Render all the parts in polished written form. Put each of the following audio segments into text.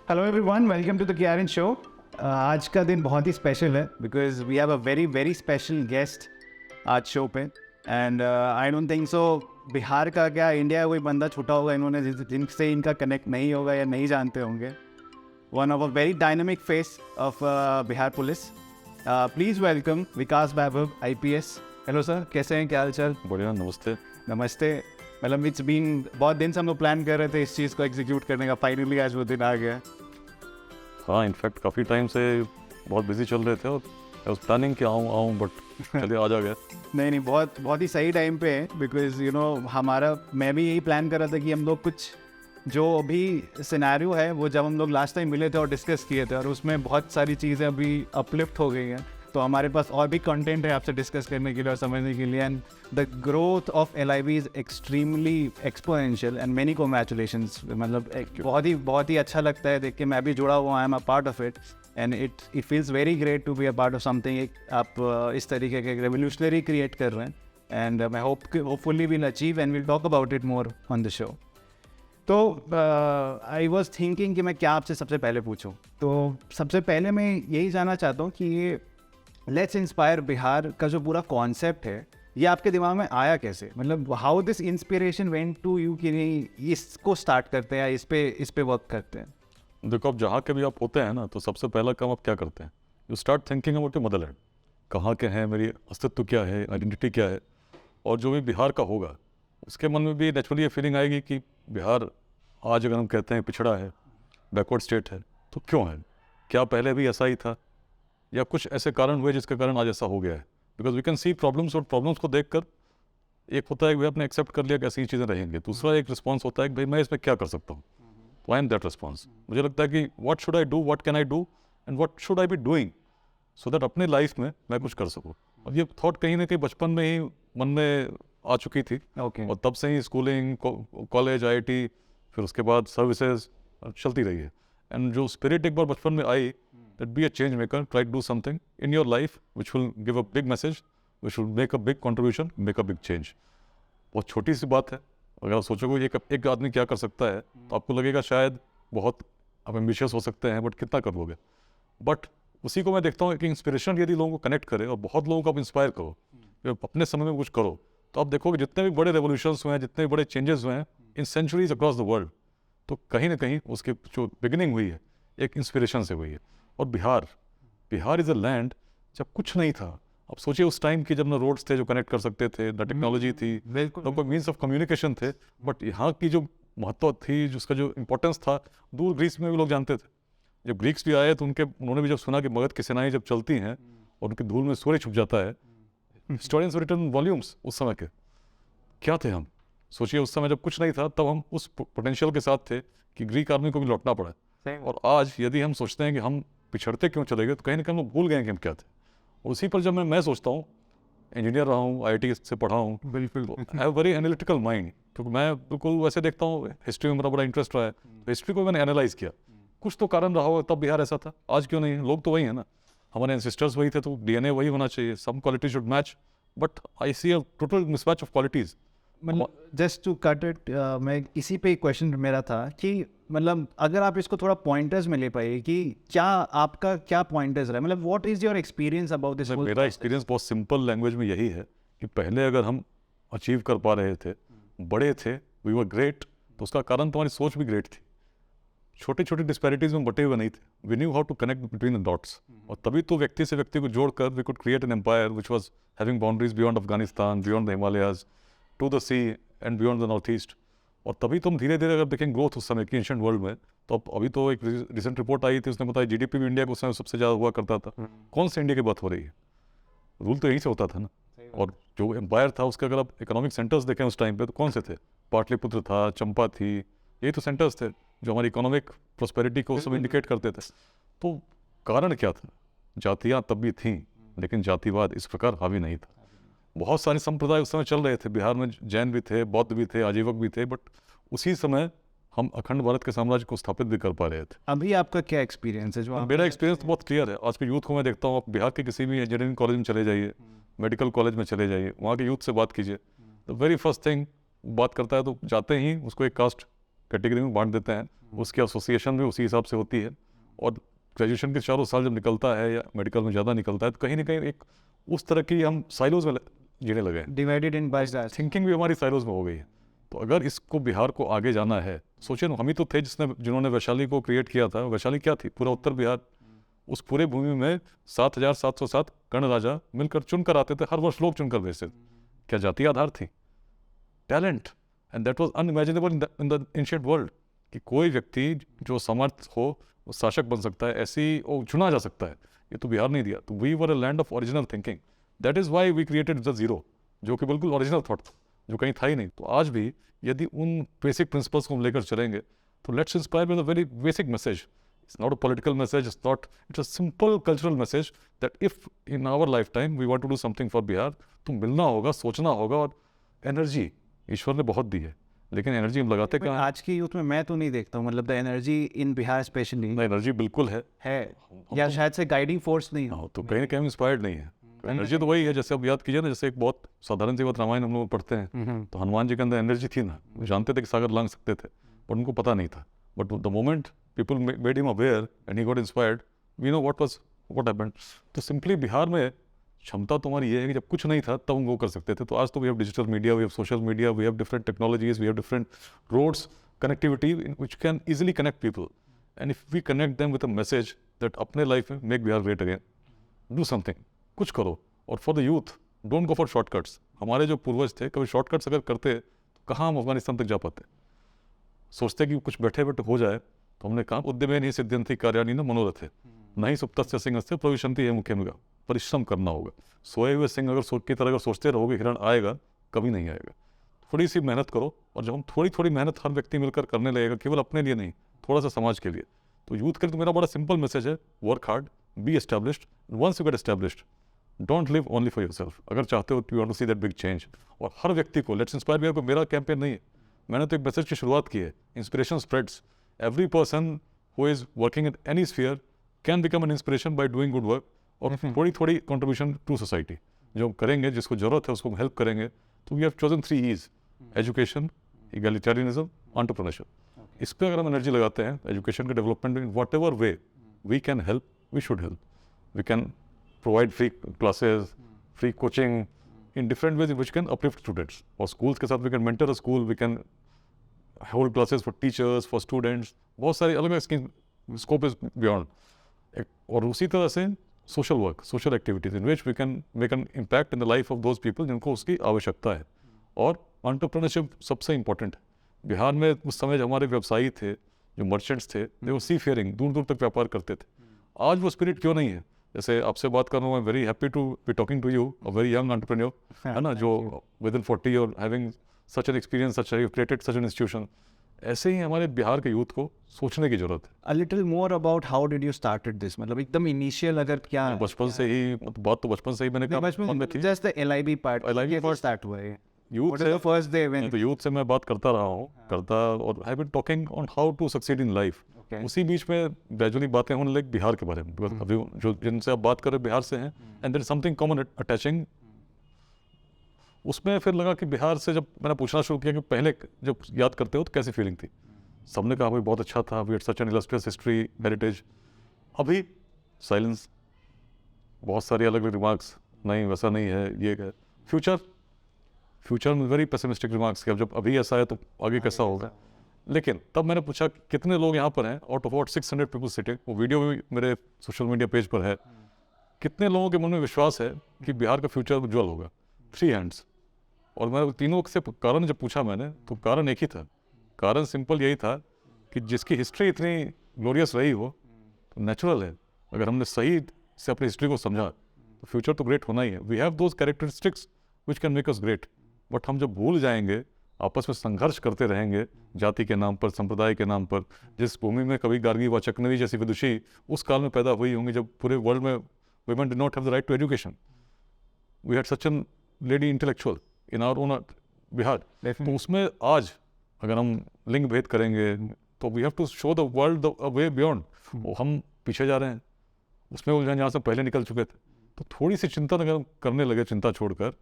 Hello everyone, welcome to the KRN show. आज का दिन बहुत ही स्पेशल है because we have a very very special guest आज शो पे। And I don't think so Bihar का क्या इंडिया का कोई बंदा छूटा होगा इन्होंने जिनसे इनका कनेक्ट नहीं होगा या नहीं जानते होंगे। One of a very dynamic face of Bihar police. Please welcome Vikas Vaibhav IPS। Hello sir, कैसे हैं, क्या हाल चाल? बढ़िया, नमस्ते। नमस्ते। मतलब इट्स बीन बहुत दिन से हम लोग प्लान कर रहे थे इस चीज़ को एग्जीक्यूट करने का, फाइनली आज वो दिन आ गया। हाँ, इनफैक्ट काफ़ी टाइम से बहुत बिजी चल रहे थे और आई वाज प्लानिंग कि आऊँ बट चलिए आ जा गया। नहीं, बहुत ही सही टाइम पे है बिकॉज हमारा मैं भी यही प्लान कर रहा था कि हम लोग कुछ जो अभी सिनेरियो है वो जब हम लोग लास्ट टाइम मिले थे और डिस्कस किए थे और उसमें बहुत सारी चीज़ें अभी अपलिफ्ट हो गई हैं, तो हमारे पास और भी कंटेंट है आपसे डिस्कस करने के लिए और समझने के लिए। And the growth of LIV is extremely exponential and many congratulations. मतलब बहुत ही अच्छा लगता है देख के, मैं भी जुड़ा हुआ, I am a part of it and it feels very great to be a part of something. आप इस तरीके के रेवोल्यूशनरी क्रिएट कर रहे हैं एंड मैं hopefully will achieve and will talk about it more on the show. तो I was thinking कि मैं क्या आपसे सबसे पहले पूछूं। तो सबसे पहले मैं यही जानना चाहता हूँ कि ये लेट्स इंस्पायर बिहार का जो पूरा कॉन्सेप्ट है ये आपके दिमाग में आया कैसे? मतलब how this inspiration went to you कि नहीं इसको स्टार्ट करते हैं या इस पे वर्क करते हैं? देखो, अब जहाँ के भी आप होते हैं ना, तो सबसे पहला काम आप क्या करते हैं? You start thinking about your Motherland. कहाँ के हैं, मेरी अस्तित्व क्या है, आइडेंटिटी क्या है। और जो भी बिहार का होगा उसके मन में भी नेचुरली ये फीलिंग आएगी कि बिहार आज अगर हम कहते हैं पिछड़ा है, बैकवर्ड स्टेट है, तो क्यों है? क्या पहले भी ऐसा ही था या कुछ ऐसे कारण हुए जिसके कारण आज ऐसा हो गया है? Because we can see problems, और प्रॉब्लम्स को देखकर एक होता है कि भाई आपने एक्सेप्ट कर लिया कि ऐसी चीज़ें रहेंगी। दूसरा एक रिस्पॉन्स होता है कि भाई मैं इसमें क्या कर सकता हूँ। तो आई एम दैट रिस्पॉन्स। मुझे लगता है कि what should I do, what can I do and what should I be doing so that अपने लाइफ में मैं कुछ कर सकूँ। और ये थॉट कहीं ना कहीं बचपन में ही मन में आ चुकी थी। और तब से ही स्कूलिंग, कॉलेज, IIT, फिर उसके बाद सर्विसेज चलती रही है। एंड जो स्पिरिट एक बार बचपन में I, that be a change maker, try to do something in your life which will give a big message, which will make a big contribution, make a big change. बहुत छोटी सी बात है। अगर आप सोचोगे एक आदमी क्या कर सकता है, तो आपको लगेगा शायद बहुत आप एम्बिशियस हो सकते हैं, बट कितना कर लोगे। बट उसी को मैं देखता हूँ कि इंस्पिरेशन यदि लोगों को कनेक्ट करे और बहुत लोगों को आप इंस्पायर करो, अपने समय में कुछ करो, तो आप देखोगे जितने भी बड़े रेवोल्यूशंस हुए हैं, जितने भी बड़े चेंजेस हुए हैं इन सेंचुरीज अक्रॉस द वर्ल्ड, तो कहीं ना कहीं उसके जो बिगिनिंग हुई है एक इंस्पिरेशन से हुई है। और बिहार इज़ अ लैंड जब कुछ नहीं था। अब सोचिए उस टाइम की, जब ना रोड्स थे जो कनेक्ट कर सकते थे, ना टेक्नोलॉजी थी, ना कोई मीन्स ऑफ कम्युनिकेशन थे, बट यहाँ की जो महत्व थी, जिसका जो इंपॉर्टेंस था, दूर ग्रीस में भी लोग जानते थे। जब ग्रीक्स भी आए तो उन्होंने भी जब सुना कि मगध की सेनाएं जब चलती हैं और उनकी धूल में सूर्य छुप जाता है, हिस्टोरियंस रिटर्न वॉल्यूम्स उस समय के। क्या थे हम? सोचिए उस समय जब कुछ नहीं था, तब हम उस पोटेंशियल के साथ थे कि ग्रीक आर्मी को भी लौटना पड़ा। और आज यदि हम सोचते हैं कि हम पिछड़ते क्यों चले गए, तो कहीं ना कहीं हम भूल गए कि हम क्या थे। और उसी पर जब मैं सोचता हूँ, इंजीनियर रहा हूँ, IIT से पढ़ा हूँ, बिल्कुल। I have very analytical mind, क्योंकि मैं बिल्कुल वैसे देखता हूँ। हिस्ट्री में मेरा बड़ा इंटरेस्ट रहा है, तो हिस्ट्री को मैंने एनालाइज किया। कुछ तो कारण रहा होगा तब बिहार ऐसा था, आज क्यों नहीं? लोग तो वही है ना, हमारे एंसेस्टर्स वही थे, तो DNA वही होना चाहिए। Some quality should match, but I see a total mismatch of qualities. मतलब जस्ट टू कट इट, मैं इसी पे क्वेश्चन मेरा था कि मतलब अगर आप इसको थोड़ा पॉइंटर्स में ले पाए कि क्या आपका क्या पॉइंटर्स रहा है, मतलब what is your experience about this? मेरा एक्सपीरियंस बहुत सिंपल लैंग्वेज में यही है कि पहले अगर हम अचीव कर पा रहे थे, बड़े थे, वी वर ग्रेट, तो उसका कारण तुम्हारी सोच भी ग्रेट थी। छोटी छोटी डिस्पैरिटीज में बटे हुए नहीं थे। We knew how to connect between the dots, और तभी तो व्यक्ति से व्यक्ति को जोड़कर we could create an empire which was having boundaries beyond Afghanistan, beyond the Himalayas, to the sea and beyond the north east. और तभी तो हम धीरे धीरे अगर देखें ग्रोथ उस समय की एंशिएंट वर्ल्ड में, तो अभी तो एक रिसेंट रिपोर्ट आई थी, उसने बताया GDP भी इंडिया को उस समय सबसे ज़्यादा हुआ करता था। कौन से इंडिया की बात हो रही है? रूल तो यहीं से होता था ना। और जो एम्पायर था उसके अगर आप इकोनॉमिक सेंटर्स देखें उस टाइम पे, तो कौन से थे? पाटलिपुत्र था, चंपा थी, यही तो सेंटर्स थे जो हमारी इकोनॉमिक प्रॉस्पेरिटी को सब इंडिकेट करते थे। तो कारण क्या था? जातियाँ तब भी थीं, लेकिन जातिवाद इस प्रकार हावी नहीं था। बहुत सारे संप्रदाय उस समय चल रहे थे बिहार में, जैन भी थे, बौद्ध भी थे, आजीवक भी थे, बट उसी समय हम अखंड भारत के साम्राज्य को स्थापित भी कर पा रहे थे। अभी आपका क्या एक्सपीरियंस है? जो मेरा एक्सपीरियंस तो बहुत क्लियर है। आज के यूथ को मैं देखता हूँ, आप बिहार के किसी भी इंजीनियरिंग कॉलेज में चले जाइए, मेडिकल कॉलेज में चले जाइए, वहाँ के यूथ से बात कीजिए, तो वेरी फर्स्ट थिंग बात करता है तो जाते ही उसको एक कास्ट कैटेगरी में बांट देते हैं, उसकी एसोसिएशन भी उसी हिसाब से होती है। और ग्रेजुएशन के 4 साल जब निकलता है या मेडिकल में ज़्यादा निकलता है तो कहीं ना कहीं एक उस तरह की हम साइलोज में जीने लगे हैं, divided in by that. Thinking भी हमारी साइलोज में हो गई है। तो अगर इसको बिहार को आगे जाना है, सोचिए ना, हम ही तो थे जिन्होंने वैशाली को क्रिएट किया था। वैशाली क्या थी? पूरा उत्तर बिहार, उस पूरे भूमि में 7,707 गण राजा मिलकर चुनकर आते थे, हर वर्ष लोग चुनकर भेजते थे। क्या जातीय आधार थी? Talent. And that was unimaginable in the ancient world कि कोई व्यक्ति जो समर्थ हो वो शासक बन सकता है, ऐसी वो चुना जा सकता है। ये तो बिहार नहीं दिया। तो we were a land of original thinking, that is why we created the zero, जो कि बिल्कुल ओरिजिनल थॉट था, जो कहीं था ही नहीं। तो आज भी यदि उन बेसिक प्रिंसिपल्स को हम लेकर चलेंगे तो let's inspire with a very basic message. It's not a political message, it's a simple cultural message that if in our lifetime we want to do something for Bihar, तो मिलना होगा, सोचना होगा। और एनर्जी ईश्वर ने बहुत दी है, लेकिन एनर्जी हम लगाते कहाँ हैं? आज की यूथ में मैं तो नहीं देखता हूँ, मतलब the energy in Bihar specially energy बिल्कुल है, या शायद से गाइडिंग फोर्स नहीं हो। तो कहीं ना कहीं इंस्पायर्ड नहीं है। एनर्जी तो वही है, जैसे अब याद कीजिए ना, जैसे एक बहुत साधारण सी बात, रामायण हम लोग पढ़ते हैं तो हनुमान जी के अंदर एनर्जी थी ना, वो जानते थे कि सागर लांग सकते थे, पर उनको पता नहीं था। But the moment people made him aware and he got inspired, we know what happened. तो simply बिहार में क्षमता तुम्हारी ये है कि जब कुछ नहीं था तब हम वो कर सकते थे। तो आज तो we have digital media, we have social media, we have different technologies, we have different roads, connectivity which can easily connect people. And if we connect them with a message that अपने life में make Bihar great again, do something, कुछ करो। और for the youth, don't go for shortcuts. हमारे जो पूर्वज थे, कभी shortcuts अगर करते तो कहाँ हम अफगानिस्तान तक जा पाते? सोचते कि कुछ बैठे बैठे हो जाए, तो हमने कहा उद्यमे नहीं सिद्ध्यंति कार्याणि न मनोरथ है, नहीं सुप्तस्य सिंहस्य प्रविशन्ति है मुख्यम। परिश्रम करना होगा। सोए हुए सिंह अगर की तरह अगर सोचते रहोगे हिरण आएगा, कभी नहीं आएगा। थोड़ी सी मेहनत करो, और जब हम थोड़ी थोड़ी मेहनत हर व्यक्ति मिलकर करने लगेगा, केवल अपने लिए नहीं, थोड़ा सा समाज के लिए। तो यूथ के लिए तो मेरा बड़ा सिंपल मैसेज है, work hard, be established, once you get established don't live only for yourself. अगर चाहते हो you want to see that big change, और हर व्यक्ति को लेट्स इंस्पायर बिहार को मेरा कैंपेन नहीं है, मैंने तो एक मैसेज की शुरुआत की है, inspiration spreads. Every person who is working in any sphere can become an inspiration by doing good work, और थोड़ी थोड़ी contribution to society जो हम करेंगे, जिसको जरूरत है उसको हम हेल्प करेंगे। तो we have chosen 3 E's: education, egalitarianism, entrepreneurship। इस पर अगर हम एनर्जी लगाते हैं, एजुकेशन के डेवलपमेंट में whatever way we can help, we should help. We can provide free classes, free coaching in different ways which can uplift students. और schools के साथ we can mentor a school, we can hold classes for teachers, for students, बहुत सारी अलग अलग scope is beyond. और उसी तरह से social work, social activities in which we can make an impact in the life of those people जिनको उसकी आवश्यकता है। और एंटरप्रेन्योरशिप सबसे इंपॉर्टेंट है। बिहार में उस समय जो हमारे व्यवसायी थे, जो मर्चेंट्स थे, दे वर सी फेयरिंग, दूर दूर तक व्यापार करते थे। आज वो स्पिरिट क्यों नहीं है? जैसे आपसे बात कर रहा हूँ, I am very happy to be talking to you, a very young entrepreneur, है ना, जो विद इन 40 और having such an experience, such you created such an institution. ऐसे ही हमारे बिहार के यूथ को सोचने की जरूरत है। A little more about how did you started this, मतलब एकदम इनिशियल अगर क्या बचपन से ही, बात तो बचपन से ही मैंने कहा, just the LIB part, LIB part start हुआ है यूथ से। फर्स्ट डे व्हेन तो यूथ से मैं बात करता रहा हूँ, और I been talking on how to succeed in life. उसी बीच में ग्रेजुअली बातें होने लगी बिहार के बारे में, बिकॉज अभी जो जिनसे आप बात कर रहे बिहार से हैं, and there is something common attaching. उसमें फिर लगा कि बिहार से जब मैंने पूछना शुरू किया कि पहले जब याद करते हो तो कैसी फीलिंग थी, सबने कहा भाई बहुत अच्छा था, we had such an illustrious history, heritage. अभी साइलेंस, बहुत सारी अलग अलग रिमार्क्स, नहीं वैसा नहीं है, ये है। फ्यूचर में वेरी पेसिमिस्टिक रिमार्क्स कि अब जब अभी ऐसा है तो आगे कैसा होगा। लेकिन तब मैंने पूछा कितने लोग यहाँ पर हैं, आउट ऑफ 600 पीपल सिटिंग, वो वीडियो भी मेरे सोशल मीडिया पेज पर है, कितने लोगों के मन में विश्वास है कि बिहार का फ्यूचर उज्जवल होगा? 3 हैंड्स। और मैं तीनों से कारण जब पूछा मैंने, तो कारण एक ही था। कारण सिंपल यही था कि जिसकी हिस्ट्री इतनी ग्लोरियस रही हो, तो नेचुरल है, अगर हमने सही से अपनी हिस्ट्री को समझा तो फ्यूचर तो ग्रेट होना ही है। We have those characteristics which can make us great. But हम जब भूल जाएंगे, आपस में संघर्ष करते रहेंगे जाति के नाम पर, संप्रदाय के नाम पर, जिस भूमि में कभी गार्गी व चकनवी जैसी विदुषी उस काल में पैदा हुई होंगी जब पूरे वर्ल्ड में women did not have the right to education. We had such a lady intellectual in our own Bihar. तो उसमें आज अगर हम लिंग भेद करेंगे तो we have to show the world the way beyond. वो हम पीछे जा रहे हैं, उसमें उलझन जहाँ से पहले निकल चुके थे। तो थोड़ी सी चिंतन अगर हम करने लगे, चिंता छोड़कर,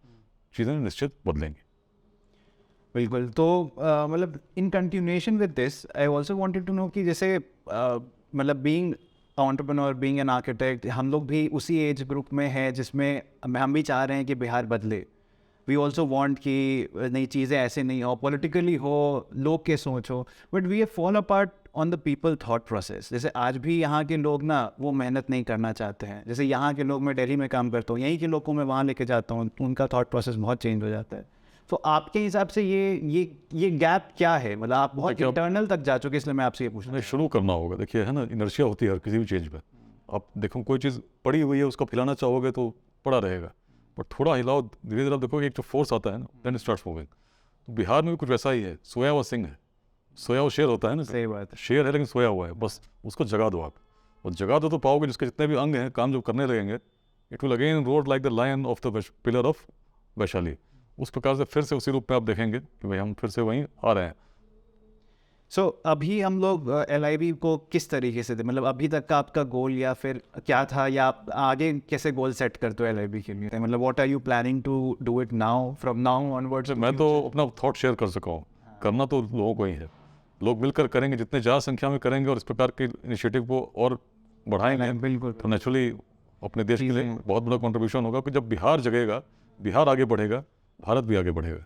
चीज़ें निश्चित बदलेंगी। बिल्कुल। तो मतलब in continuation with this I also wanted to know कि जैसे मतलब being entrepreneur, being an architect, हम लोग भी उसी एज ग्रुप में हैं जिसमें हम भी चाह रहे हैं कि बिहार बदले। वी ऑल्सो वांट कि नई चीज़ें ऐसे नहीं हो, पॉलिटिकली हो, लोग के सोच हो, but we fall apart on the people thought process. जैसे आज भी यहाँ के लोग ना वो मेहनत नहीं करना चाहते हैं। जैसे यहाँ के लोग, मैं दिल्ली में काम करता हूँ, यहीं के लोग को मैं वहाँ लेके जाता हूँ, उनका थॉट प्रोसेस बहुत चेंज हो जाता है। तो आपके हिसाब से ये गैप क्या है? मतलब आप बहुत देखिए, इंटरनल तक जा चुके, इसलिए मैं आपसे ये पूछना नहीं, शुरू करना होगा। देखिए है ना, इनर्शिया होती है हर किसी भी चेंज में। आप देखो कोई चीज़ पड़ी हुई है, उसको फैलाना चाहोगे तो पड़ा रहेगा, बट थोड़ा हिलाओ, धीरे धीरे आप देखोगे एक जो फोर्स आता है ना, देन स्टार्ट्स मूविंग। तो बिहार में भी कुछ वैसा ही है। सोया हुआ सिंह है, सोया हुआ शेर होता है ना, सही बात है। शेर है लेकिन सोया हुआ है, बस उसको जगा दो आप। और जगा दो तो पाओगे जिसके जितने भी अंग हैं काम जो करने लगेंगे, it will again roar like the lion of the pillar of Vaishali. उस प्रकार से फिर से उसी रूप में आप देखेंगे कि भाई हम फिर से वहीं आ रहे हैं। सो अभी हम लोग LIV को किस तरीके से थे? मतलब अभी तक का आपका गोल या फिर क्या था, या आप आगे कैसे गोल सेट करते हो LIV के लिए? मतलब what are you planning to do it now, from now onwards? मैं तो अपना थॉट शेयर कर सका हूँ, करना तो लोगों को ही है। लोग मिलकर करेंगे, जितने ज़्यादा संख्या में करेंगे और इस प्रकार के इनिशिएटिव को और बढ़ाएंगे, बिल्कुल। तो नेचुरली अपने देश के लिए बहुत बड़ा कंट्रीब्यूशन होगा। कि जब बिहार जगेगा, बिहार आगे बढ़ेगा, भारत भी आगे बढ़ेगा।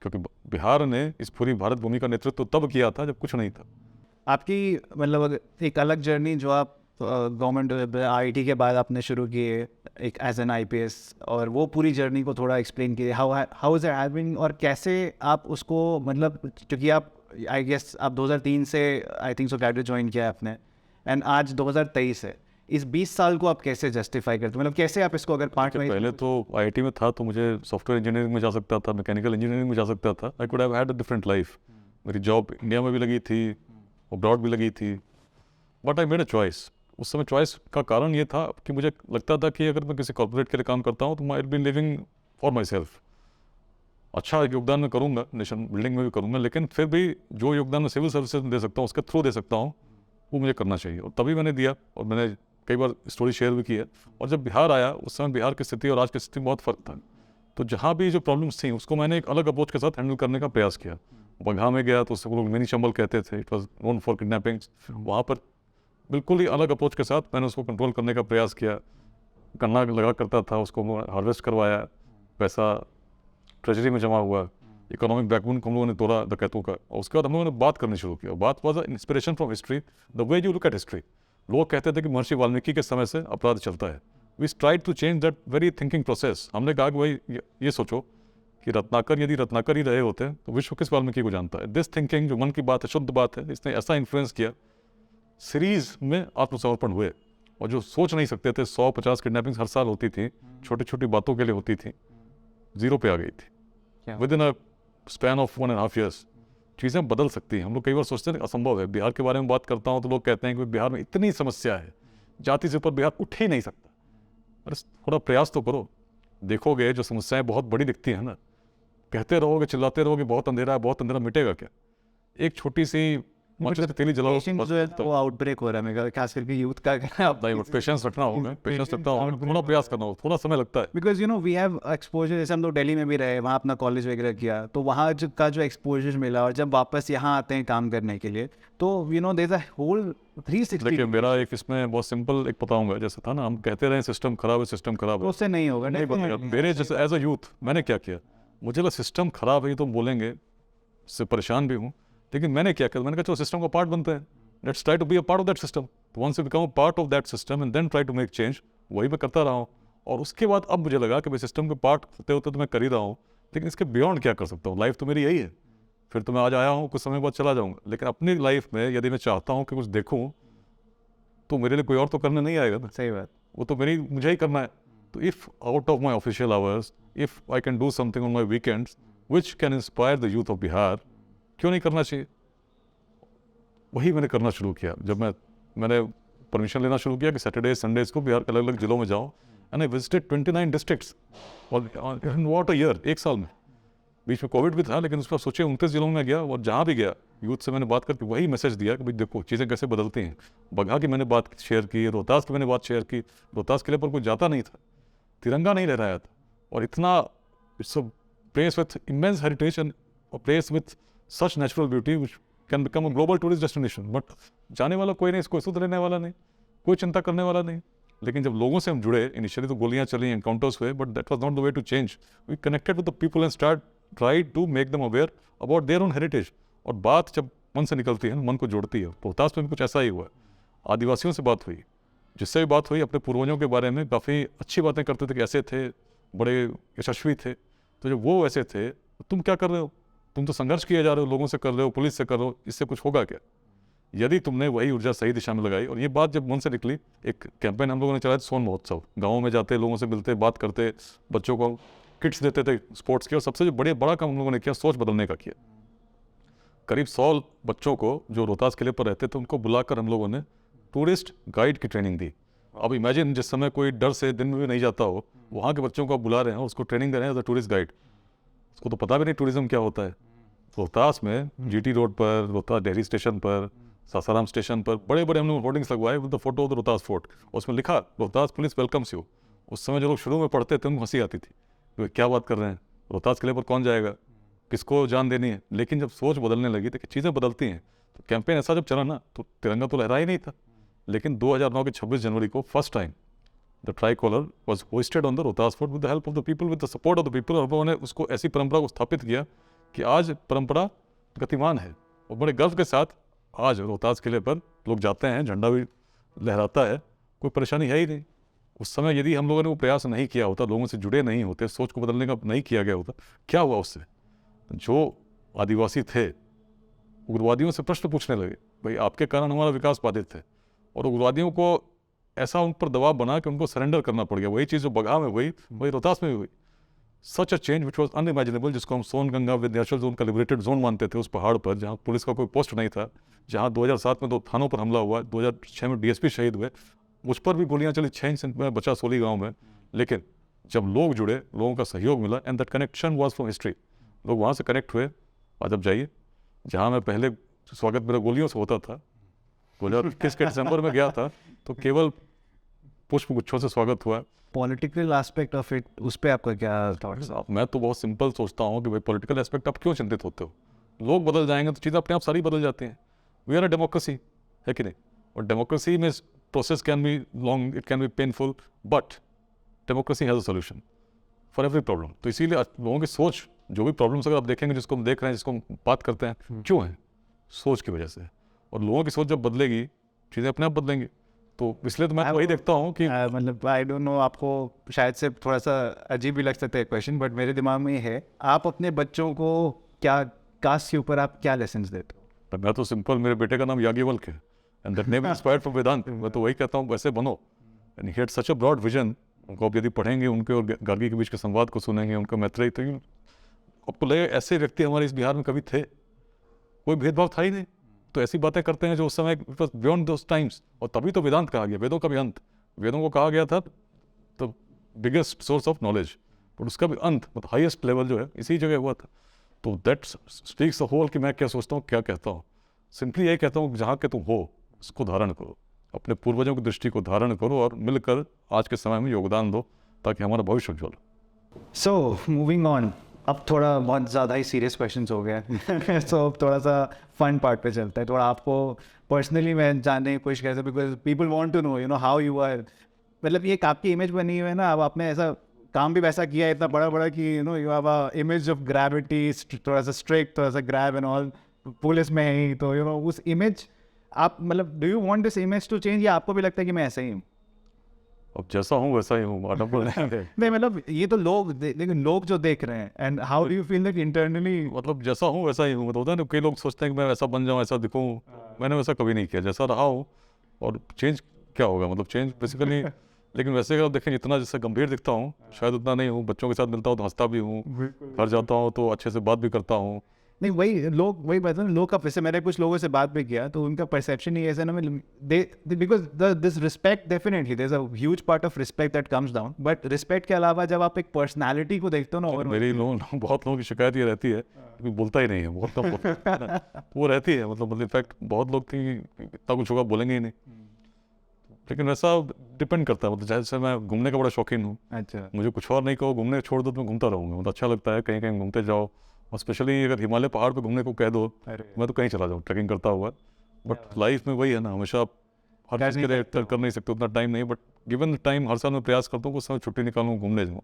क्योंकि बिहार ने इस पूरी भारत भूमि का नेतृत्व तब किया था जब कुछ नहीं था। आपकी मतलब अगर एक अलग जर्नी जो आप गवर्नमेंट IIT के बाद आपने शुरू किए एक एज एन IPS, और वो पूरी जर्नी को थोड़ा एक्सप्लेन कीजिए। हाउ इज इट हैविंग, और कैसे आप उसको, मतलब क्योंकि आप आई गेस आप 2003 से I think so graduate join किया है आपने, एंड आज 2023 है। इस 20 साल को आप कैसे जस्टिफाई करते हो? मतलब कैसे आप इसको अगर पार्ट में... पहले तो IIT में था तो मुझे सॉफ्टवेयर इंजीनियरिंग में जा सकता था, मैकेनिकल इंजीनियरिंग में जा सकता था। I could have had a different life. मेरी जॉब इंडिया में भी लगी थी, अब्रॉड भी लगी थी, but I made a choice. उस समय चॉइस का कारण ये था कि मुझे लगता था कि अगर मैं किसी कॉर्पोरेट के लिए काम करता हूँ तो I will be living for my self. अच्छा योगदान मैं करूँगा, नेशन बिल्डिंग में भी करूँगा, लेकिन फिर भी जो योगदान मैं सिविल सर्विसेज में दे सकता हूँ, उसके थ्रू दे सकता हूँ, वो मुझे करना चाहिए। और तभी मैंने दिया, और मैंने कई बार स्टोरी शेयर भी की है। और जब बिहार आया, उस समय बिहार की स्थिति और आज की स्थिति में बहुत फ़र्क था। तो जहाँ भी जो प्रॉब्लम्स थी उसको मैंने एक अलग अप्रोच के साथ हैंडल करने का प्रयास किया। बगहा में गया तो उससे वो लोग मिनी चंबल कहते थे, it was known for kidnapping. वहाँ पर बिल्कुल ही अलग अप्रोच के साथ मैंने उसको कंट्रोल करने का प्रयास किया। गन्ना लगा करता था, उसको हार्वेस्ट करवाया, पैसा ट्रेजरी में जमा हुआ, इकोनॉमिक बैकबोन को हम लोगों ने तोड़ा डकैतों का। और उसके बाद हम लोगों ने बात करनी शुरू की। बात was inspiration from history, the way you look at history. लोग कहते थे कि महर्षि वाल्मीकि के समय से अपराध चलता है। We tried to change that very thinking process. हमने कहा कि भाई ये सोचो कि रत्नाकर यदि रत्नाकर ही रहे होते तो विश्व किस वाल्मीकि को जानता है। दिस थिंकिंग जो मन की बात है, शुद्ध बात है, इसने ऐसा इन्फ्लुएंस किया, सीरीज में आत्मसमर्पण हुए। और जो सोच नहीं सकते थे, 150 किडनैपिंग्स हर साल होती थी, छोटी छोटी बातों के लिए होती थी, जीरो पे आ गई थी with in a span of 1.5 years। चीज़ें बदल सकती हैं। हम लोग कई बार सोचते हैं असंभव है। बिहार के बारे में बात करता हूँ तो लोग कहते हैं कि बिहार में इतनी समस्या है, जाति से ऊपर बिहार उठ ही नहीं सकता। अरे थोड़ा प्रयास तो करो, देखोगे जो समस्याएं बहुत बड़ी दिखती हैं ना, कहते रहोगे, चिल्लाते रहोगे बहुत अंधेरा है, बहुत अंधेरा, मिटेगा क्या? एक छोटी सी तेली जलाओ, जो है वो आउटब्रेक हो रहा है मेरा, खास करके यूथ का। पेशेंस रखना होगा, पेशेंस रखना होगा, थोड़ा प्रयास करना होगा, थोड़ा समय लगता है। Because you know we have exposure. जैसे हम लोग दिल्ली में भी रहे, वहाँ अपना कॉलेज वगैरह किया, तो वहाँ का जो एक्सपोजर मिला, और जब वापस यहाँ आते हैं काम करने के लिए, तो you know there is a whole 360। देखिए मेरा एक इसमें बहुत सिंपल एक बताऊंगा। जैसे था ना, हम कहते रहे सिस्टम खराब है, सिस्टम खराब है, उससे नहीं होगा। नहीं बनेगा। मेरे जैसे एज अ यूथ मैंने क्या किया, मुझे लगा सिस्टम खराब है, ये तो बोलेंगे, इससे परेशान भी हूँ, लेकिन मैंने क्या किया, मैंने कहा चलो सिस्टम का पार्ट बनते हैं, let's try to be a part of that system. Once you become a part of that system and then try to make change. वही मैं करता रहा हूँ। और उसके बाद अब मुझे लगा कि भाई सिस्टम के पार्ट होते होते तो मैं कर ही रहा हूँ, लेकिन इसके बियॉन्ड क्या कर सकता हूँ? लाइफ तो मेरी यही है। फिर तो मैं आज आया हूँ, कुछ समय बाद चला जाऊँगा, लेकिन अपनी लाइफ में यदि मैं चाहता हूँ कि कुछ देखूँ, तो मेरे लिए कोई और तो करने नहीं आएगा ना। सही बात। वो तो मुझे ही करना है। तो if out of my official hours, if I can do something on my weekends which can inspire the youth of Bihar, क्यों नहीं करना चाहिए? वही मैंने करना शुरू किया। जब मैंने परमिशन लेना शुरू किया कि सैटरडे संडेज को बिहार के अलग अलग जिलों में जाऊँ, एंड आई विजिटेड 29 डिस्ट्रिक्ट्स और इन व्हाट अ ईयर, एक साल में। बीच में कोविड भी था, लेकिन उस पर सोचे 29 जिलों में गया, और जहाँ भी गया यूथ से मैंने बात करके वही मैसेज दिया कि भाई देखो चीज़ें कैसे बदलती हैं। बगहा की मैंने बात शेयर की, रोहतास की मैंने बात शेयर की। रोहतास किले पर कोई जाता नहीं था, तिरंगा नहीं लहराया था, और इतना it's a place with immense heritage and place with such natural beauty which can become a global tourist destination. But जाने वाला कोई नहीं, इसको सुध लेने वाला नहीं, कोई चिंता करने वाला नहीं। लेकिन जब लोगों से हम जुड़े, इनिशियली तो गोलियां चली, एनकाउंटर्स हुए, but that was not the way to change. We connected with the people and start try to make them aware about their own heritage. और बात जब मन से निकलती है, मन को जोड़ती है। रोहतास में भी कुछ ऐसा ही हुआ। आदिवासियों से बात हुई, जिससे भी बात हुई अपने पूर्वजों के बारे में काफ़ी अच्छी बातें करते थे कि ऐसे थे, बड़े यशस्वी थे। तो जब वो ऐसे थे, तुम क्या कर रहे हो, तुम तो संघर्ष किए जा रहे हो, लोगों से कर रहे हो, पुलिस से कर रहे हो, इससे कुछ होगा क्या? यदि तुमने वही ऊर्जा सही दिशा में लगाई। और ये बात जब मन से निकली, एक कैंपेन हम लोगों ने चलाया सोन महोत्सव। गाँव में जाते, लोगों से मिलते, बात करते, बच्चों को किट्स देते थे स्पोर्ट्स के। और सबसे जो बड़ा काम हम लोगों ने किया, सोच बदलने का किया। करीब 100 बच्चों को जो रोहतास किले पर रहते थे, उनको बुलाकर हम लोगों ने टूरिस्ट गाइड की ट्रेनिंग दी। अब इमेजिन, जिस समय कोई डर से दिन में भी नहीं जाता हो, वहाँ के बच्चों को आप बुला रहे हैं और उसको ट्रेनिंग दे रहे हैं एज अ टूरिस्ट गाइड। उसको तो पता भी नहीं टूरिज्म क्या होता है। रोहतास में जीटी रोड पर, रोहतास डेहरी स्टेशन पर, सासाराम स्टेशन पर बड़े बड़े हमने होर्डिंग्स लगवाए with the photo of the Rohtas fort. उसमें लिखा, रोहतास पुलिस वेलकम्स यू। उस समय जो लोग शुरू में पढ़ते थे उनको हंसी आती थी, तो क्या बात कर रहे हैं, रोहतास किले पर कौन जाएगा, किसको जान देनी है। लेकिन जब सोच बदलने लगी तो चीज़ें बदलती हैं। तो कैंपेन ऐसा जब चला ना, तो तिरंगा तो लहरा ही नहीं था। लेकिन 2009 के 26 जनवरी को first time the tricolour was hosted on the Rohtas fort with the help of the people, with the support of the people. और उन्होंने उसको ऐसी परंपरा को स्थापित किया कि आज परंपरा गतिमान है। और बड़े गर्व के साथ आज रोहतास किले पर लोग जाते हैं, झंडा भी लहराता है, कोई परेशानी है ही नहीं। उस समय यदि हम लोगों ने वो प्रयास नहीं किया होता, लोगों से जुड़े नहीं होते, सोच को बदलने का नहीं किया गया होता, क्या हुआ उससे? जो आदिवासी थे, उग्रवादियों से प्रश्न पूछने लगे, भाई आपके कारण हमारा विकास बाधित है। और उग्रवादियों को ऐसा उन पर दबाव बना कि उनको सरेंडर करना पड़ गया। वही चीज़ जो बगहा में हुई, वही रोहतास में भी हुई। Such a change which was unimaginable, जिसको हम सोनगंगा विंध्याचल जोन का लिबरेटेड जोन मानते थे, उस पहाड़ पर जहाँ पुलिस का कोई पोस्ट नहीं था, जहाँ 2007 में 2 थानों पर हमला हुआ, 2006 में डीएसपी शहीद हुए, मुझ पर भी गोलियां चली, 6 इंच में बचा सोली गाँव में। लेकिन जब लोग जुड़े, लोगों का सहयोग मिला, and that connection was from history. लोग वहाँ से कनेक्ट हुए। आज अब जाइए, जहाँ मैं पहले स्वागत मेरा गोलियों से होता था, 2021 के दिसंबर में गया था, तो केवल पुष्प गुच्छों से स्वागत हुआ। पॉलिटिकल एस्पेक्ट ऑफ इट, उस पर आपका क्या थॉट्स? मैं तो बहुत सिंपल सोचता हूँ कि भाई पॉलिटिकल एस्पेक्ट आप क्यों चिंतित होते हो? लोग बदल जाएंगे तो चीज़ें अपने आप सारी बदल जाती हैं। वी आर अ डेमोक्रेसी, है कि नहीं? और डेमोक्रेसी में process can be long, it can be painful, but democracy has a solution for every problem. तो इसीलिए लोगों की सोच, जो भी प्रॉब्लम्स अगर आप देखेंगे, जिसको हम देख रहे हैं, जिसको हम बात करते हैं, क्यों है? सोच की वजह से। और लोगों की सोच जब बदलेगी, चीज़ें अपने आप बदलेंगी। तो इसलिए तो मैं वही देखता हूँ कि मतलब आई डोंट नो, आपको शायद से थोड़ा सा अजीब भी लग सकता है क्वेश्चन, बट मेरे दिमाग में ये है, आप अपने बच्चों को क्या, कास्ट के ऊपर आप क्या लेसन्स देते हो? मैं तो सिंपल, मेरे बेटे का नाम याज्ञवल्क है, and that name inspired from Vedanta. मैं तो वही कहता हूँ, वैसे बनो। And he had such a broad vision. उनको आप यदि पढ़ेंगे, उनके और गार्गी के बीच के संवाद को सुनेंगे, उनका मैत्रेयी, तो आपको लगे ऐसे व्यक्ति हमारे इस बिहार में कभी थे? कोई भेदभाव था ही नहीं। तो ऐसी बातें करते हैं जो उस समय बियॉन्ड दोस टाइम्स। और तभी तो वेदांत कहा गया, वेदों का भी अंत। वेदों को कहा गया था the biggest source of knowledge, but उसका भी अंत, मतलब हाईएस्ट लेवल जो है, इसी जगह हुआ था। तो दैट स्पीक्स द होल कि मैं क्या सोचता हूँ, क्या कहता हूँ। सिंपली यही कहता हूँ, जहाँ के तुम हो उसको धारण करो, अपने पूर्वजों की दृष्टि को धारण करो, और मिलकर आज के समय में योगदान दो, ताकि हमारा भविष्य उज्ज्वल हो। सो मूविंग ऑन, अब थोड़ा बहुत ज़्यादा ही सीरियस क्वेश्चंस हो गए। सो अब थोड़ा सा फन पार्ट पे चलता है। थोड़ा आपको पर्सनली मैं जानने की कोशिश करता हूँ, because people want to know, you know, how you are. मतलब ये आपकी इमेज बनी हुई है ना, अब आपने ऐसा काम भी वैसा किया है इतना बड़ा बड़ा कि you know you have a image of gravity, थोड़ा सा स्ट्रिक्ट, थोड़ा सा ग्रैब एंड ऑल, पुलिस में ही। तो यू नो उस इमेज, आप मतलब do you want this image to change, या आपको भी लगता है कि मैं ऐसा ही हूँ? अब जैसा हूँ वैसा ही हूँ। नहीं मतलब ये तो लोग, लेकिन लोग जो देख रहे हैं, and how do you feel that internally? मतलब जैसा हूँ वैसा ही हूँ। मतलब होता है ना, कई लोग सोचते हैं कि मैं वैसा बन जाऊँ, ऐसा दिखूँ। मैंने वैसा कभी नहीं किया, जैसा रहा हूँ। और चेंज क्या होगा, मतलब चेंज बेसिकली। लेकिन वैसे अगर आप देखें, जितना जैसे गंभीर दिखता हूँ, शायद उतना नहीं हूँ। बच्चों के साथ मिलता हूँ तो हंसता भी हूँ, घर जाता हूँ तो अच्छे से बात भी करता हूँ। नहीं वही लोग, वही बात है ना, लोग का, वैसे मैंने कुछ लोगों से बात भी किया तो उनका परसेप्शन ही ऐसा ना, because this respect, definitely there is a huge part of respect that comes down, but respect के अलावा जब आप एक पर्सनालिटी को देखते हो ना, और मेरी बहुत लोगों की शिकायत ये रहती है कि बोलता ही नहीं है, बहुत कम बोलता है। वो रहती है, मतलब इनफैक्ट बहुत लोग थी, इतना कुछ होगा बोलेंगे ही नहीं। लेकिन वैसा डिपेंड करता है। मतलब जैसे मैं घूमने का बड़ा शौकीन हूँ। अच्छा, मुझे कुछ और नहीं कहो, घूमने छोड़ दो तो मैं घूमता रहूँगा। मतलब अच्छा लगता है, कहीं कहीं घूमते जाओ, और स्पेशली अगर हिमालय पहाड़ पे घूमने को कह दो, मैं तो कहीं चला जाऊँ ट्रैकिंग करता हुआ। बट लाइफ में वही है ना, हमेशा आप हर चीज़ के लिए कर नहीं सकते, उतना टाइम नहीं। बट गिवन टाइम हर साल मैं प्रयास करता हूँ, कुछ समय छुट्टी निकालूँ, घूमने जाऊँ।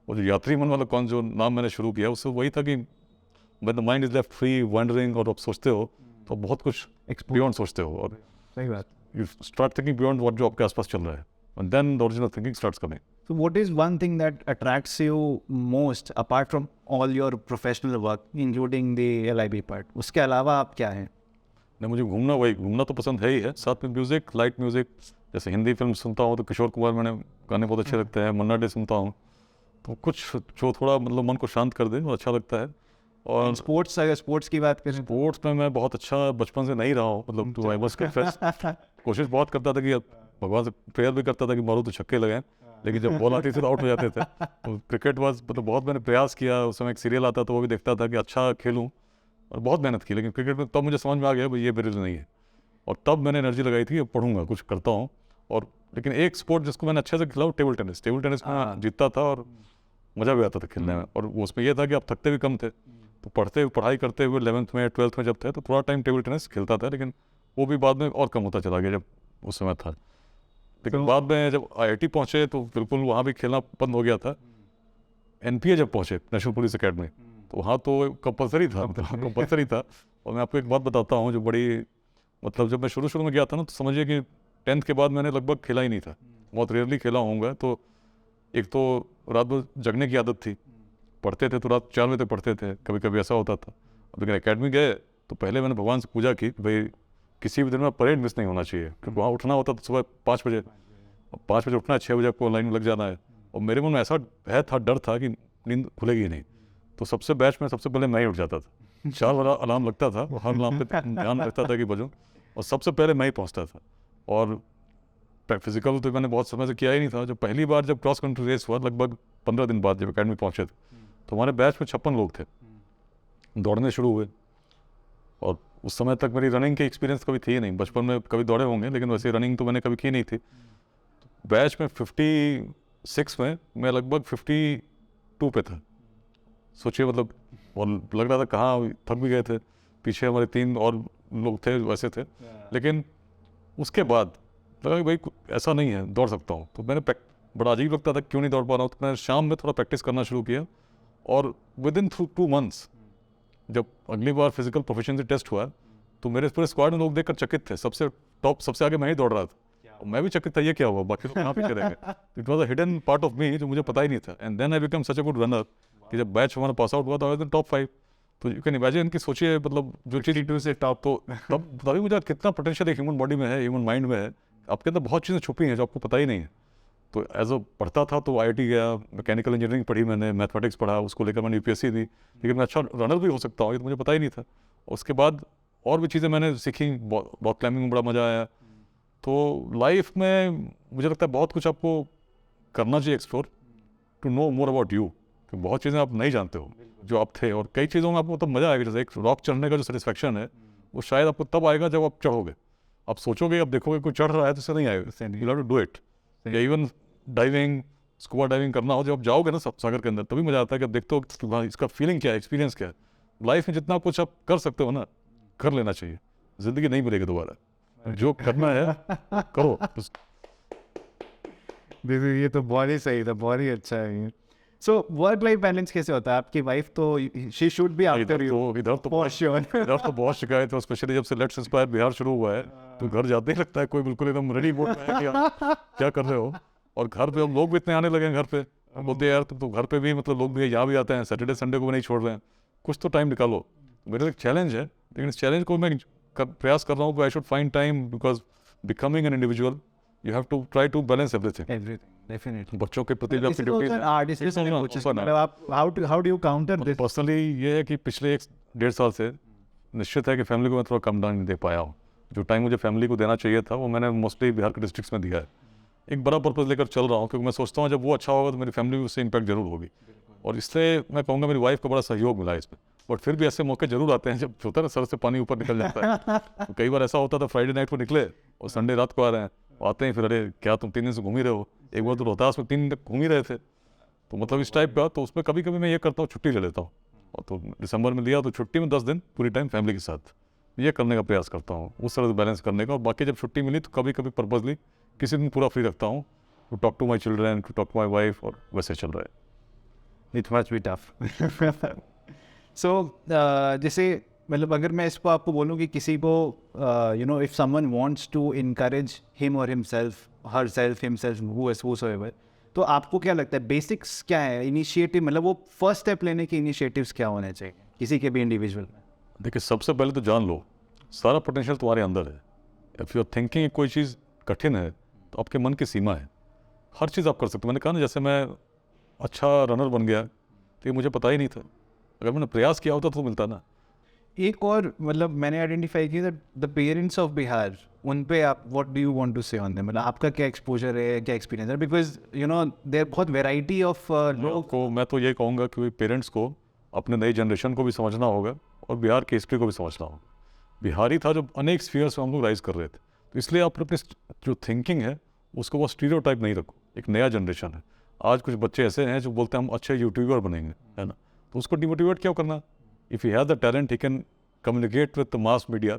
और जो यात्री मन वाला कौन जो नाम मैंने शुरू किया, उससे वही था कि when the mind is left free wondering, और आप सोचते हो तो बहुत कुछ बियॉन्ड सोचते हो, और सही बात। You start thinking beyond what जो आपके आसपास चल रहा है, and then the original thinking starts coming. So what is one thing that attracts you most apart from all your professional work, including the LIB part? उसके अलावा आप क्या हैं? नहीं, मुझे घूमना तो पसंद है ही है, साथ में म्यूज़िक, लाइट म्यूज़िक। जैसे हिंदी फिल्म सुनता हूँ तो किशोर कुमार, मैंने गाने बहुत अच्छे लगते हैं। मन्ना डे सुनता हूँ, तो कुछ जो थोड़ा मतलब मन को शांत कर दे और अच्छा लगता है। और स्पोर्ट्स, अगर स्पोर्ट्स की बात करें, स्पोर्ट्स में मैं बहुत अच्छा बचपन से नहीं रहा हूँ, मतलब टू आई मस्ट कन्फेस। कोशिश बहुत करता था कि भगवान से प्रेयर भी करता था कि मारो तो छक्के लगाएं, लेकिन जब बॉल आती थी तो आउट हो जाते थे। तो क्रिकेट वाज मतलब बहुत मैंने प्रयास किया, उस समय एक सीरियल आता तो वो भी देखता था कि अच्छा खेलूँ, और बहुत मेहनत की। लेकिन क्रिकेट में तब मुझे समझ में आ गया भाई ये मेरे लिए नहीं है, और तब मैंने एनर्जी लगाई थी पढ़ूंगा, कुछ करता हूँ। और लेकिन एक स्पोर्ट जिसको मैंने अच्छे से खेला वो टेबल टेनिस। टेबल टेनिस में जीतता था और मज़ा भी आता था खेलने में। और उसमें यह था कि आप थकते भी कम थे, तो पढ़ाई करते हुए 11th में 12th में जब थे तो थोड़ा टाइम टेबल टेनिस खेलता था, लेकिन वो भी बाद में और कम होता चला गया जब उस समय था। लेकिन बाद में जब IIT पहुँचे तो बिल्कुल वहाँ भी खेलना बंद हो गया था। NPA जब पहुँचे, नेशनल पुलिस अकेडमी, तो वहाँ तो कंपलसरी था, कंपलसरी था। और मैं आपको एक बात बताता हूँ जो बड़ी, मतलब जब मैं शुरू में गया था ना, तो समझिए कि 10th के बाद मैंने लगभग खेला ही नहीं था, बहुत रेयरली खेला होऊंगा। तो एक तो रात भर जगने की आदत थी, पढ़ते थे तो रात 4 बजे तक पढ़ते थे, कभी कभी ऐसा होता था। अब लेकिन अकेडमी गए तो पहले मैंने भगवान से पूजा की भाई किसी भी दिन में परेड मिस नहीं होना चाहिए, क्योंकि वहाँ उठना होता था सुबह 5 बजे, और 5 बजे उठना है, 6 बजे आपको लाइन में लग जाना है। और मेरे मन में ऐसा भय था, डर था कि नींद खुलेगी नहीं। तो सबसे बैच में सबसे पहले मैं ही उठ जाता था, 4 वाला अलार्म लगता था, हर अलार्म पे ध्यान रखता था कि बजूं, और सबसे पहले मैं ही पहुँचता था। और फिजिकल तो मैंने बहुत समय से किया ही नहीं था। जब पहली बार जब क्रॉस कंट्री रेस हुआ, लगभग 15 दिन बाद जब अकेडमी पहुँचे थे, तो हमारे बैच में 56 लोग थे। दौड़ने शुरू हुए, और उस समय तक मेरी रनिंग की एक्सपीरियंस कभी थी ही नहीं। बचपन में कभी दौड़े होंगे, लेकिन वैसे रनिंग तो मैंने कभी की नहीं थी। बैच में 56 में मैं लगभग 52 पे था। सोचिए मतलब, और लग रहा था कहाँ थक भी गए थे। पीछे हमारे 3 और लोग थे वैसे थे। लेकिन उसके बाद लगा कि भाई ऐसा नहीं है, दौड़ सकता हूँ। तो मैंने बड़ा अजीब लगता था क्यों नहीं दौड़ पा रहा हूँ, तो मैंने शाम में थोड़ा प्रैक्टिस करना शुरू किया। और विद इन 2 मंथ्स जब अगली बार फिजिकल प्रोफिशिएंसी टेस्ट हुआ, तो मेरे पूरे स्क्वाड में लोग देखकर चकित थे। सबसे टॉप, सबसे आगे मैं ही दौड़ रहा था, और मैं भी चकित था ये क्या हुआ, बाकी लोग कहाँ पीछे रह गए। It was a hidden part of me जो मुझे पता ही नहीं था। And then I become such a good runner कि जब बैच हमारा पास आउट हुआ था टॉप 5। तो यू कैन इमेजिन कि सोचिए मतलब जो चीज़ से टॉप, तो तभी मुझे कितना पोटेंशियल एक ह्यूमन बॉडी में है, ह्यूमन माइंड में है, आपके अंदर बहुत चीज़ें छुपी हैं जो आपको पता ही नहीं है। तो एज अ पढ़ता था तो IIT गया, मैकेनिकल इंजीनियरिंग पढ़ी मैंने, मैथमेटिक्स पढ़ा, उसको लेकर मैंने UPSC दी। लेकिन मैं अच्छा रनर भी हो सकता हूँ ये तो मुझे पता ही नहीं था। उसके बाद और भी चीज़ें मैंने सीखी, बहुत क्लाइंबिंग में बड़ा मज़ा आया। तो लाइफ में मुझे लगता है बहुत कुछ आपको करना चाहिए explore, to know more about you. क्योंकि बहुत चीज़ें आप नहीं जानते हो जो आप थे, और कई चीज़ों में आपको तब मज़ा आएगा। जैसे एक रॉक चढ़ने का जो सेटिस्फैक्शन है वो शायद आपको तब आएगा जब आप चढ़ोगे। आप सोचोगे, आप देखोगे कोई चढ़ रहा है तो इससे नहीं आएगा, you have to do it. या इवन डाइविंग, स्कूबा डाइविंग करना हो, जब आप जाओगे ना सागर के अंदर, तभी मज़ा आता है कि आप देखते हो कि हाँ इसका फीलिंग क्या है, एक्सपीरियंस क्या है। लाइफ में जितना कुछ आप कर सकते हो ना, कर लेना चाहिए। ज़िंदगी नहीं मिलेगी दोबारा, जो करना है करो। ये तो बहुत ही सही था, बहुत ही अच्छा है। सो वर्क लाइफ बैलेंस कैसे होता है? आपकी वाइफ तो she should be after you, इधर तो फॉर श्योर। इधर तो बहुत शिकायत है, स्पेशली जब से लेट्स इंस्पायर बिहार शुरू हुआ है, तो घर जाते ही लगता है कोई बिल्कुल एकदम रेडी बोल रहा है कि आप क्या कर रहे हो। और घर पे अब लोग भी इतने आने लगे हैं घर पे, बोलते हैं यार तुम तो घर पे भी मतलब लोग भी यहाँ भी आते हैं, सैटरडे संडे को भी नहीं छोड़ रहे हैं, कुछ तो टाइम निकालो। मेरे लिए एक चैलेंज है, लेकिन इस चैलेंज को मैं प्रयास कर रहा हूँ कि I should find time, because becoming an individual you have to try to balance everything. Definitely बच्चों के प्रति भी आपकी ड्यूटी है। How do you counter this? Personally ये है कि पिछले 1-1.5 साल से निश्चित है कि फैमिली को मैं थोड़ा कम टाइम दे पाया हूँ। जो टाइम मुझे फैमिली को देना चाहिए था वो मैंने मोस्टली बिहार के डिस्ट्रिक्ट्स में दिया है। एक बड़ा पर्पज़ लेकर चल रहा हूँ, क्योंकि मैं सोचता हूँ जब वो अच्छा होगा तो मेरी फैमिली भी उससे इम्पैक्ट जरूर होगी। और इसलिए मैं कहूँगा मेरी वाइफ का बड़ा सहयोग मिला इसमें। बट फिर भी ऐसे मौके जरूर आते हैं जब होता है ना, सर से पानी ऊपर निकल जाता है। तो कई बार ऐसा होता था फ्राइडे नाइट को निकले और संडे रात को आ रहे हैं, आते हैं फिर अरे क्या तुम 3 दिन से घूम ही रहे हो। एक बार तो रोहतास में 3 दिन तक घूम ही रहे थे, तो मतलब इस टाइप का। तो उसमें कभी कभी मैं ये करता हूँ, छुट्टी ले लेता हूँ और तो दिसंबर में लिया तो छुट्टी में 10 दिन पूरी टाइम फैमिली के साथ ये करने का प्रयास करता हूँ, उस तरह से बैलेंस करने का। और बाकी जब छुट्टी मिली तो कभी कभी पर्पजली किसी दिन पूरा फ्री रखता हूँ to talk to my children, to talk to my wife, और वैसे चल रहा है। It must be tough. So जैसे मतलब अगर मैं इसको आपको बोलूँ कि किसी को you know if someone wants to encourage him और himself, herself, himself, whoever, तो आपको क्या लगता है बेसिक्स क्या है, इनिशिएटिव, मतलब वो फर्स्ट स्टेप लेने के इनिशिएटिव्स क्या होने चाहिए किसी के भी इंडिविजुअल में? देखिए, सबसे पहले तो जान लो सारा पोटेंशियल तुम्हारे अंदर है। इफ़ यू आर थिंकिंग कोई चीज़ कठिन है तो आपके मन की सीमा है, हर चीज़ आप कर सकते हो। मैंने कहा ना, जैसे मैं अच्छा रनर बन गया तो ये मुझे पता ही नहीं था, अगर मैंने प्रयास किया होता तो मिलता ना। एक और मतलब मैंने आइडेंटिफाई किया द पेरेंट्स ऑफ बिहार, उन पे आप what do you want to say on them, मतलब आपका क्या एक्सपोजर है, क्या एक्सपीरियंस है? बिकॉज यू नो देयर बहुत वैरायटी ऑफ लोगों को मैं तो ये कहूँगा कि पेरेंट्स को अपने नई जनरेशन को भी समझना होगा और बिहार की हिस्ट्री को भी समझना होगा। बिहारी था जो अनेक स्फीयर्स में हम लोग राइज कर रहे थे, तो इसलिए आप अपने जो थिंकिंग है उसको वो स्टीरियोटाइप नहीं रखो। एक नया जनरेशन है, आज कुछ बच्चे ऐसे हैं जो बोलते हैं हम अच्छे यूट्यूबर बनेंगे, है ना, तो उसको डिमोटिवेट क्यों करना? If you have the talent, he can communicate with the mass media,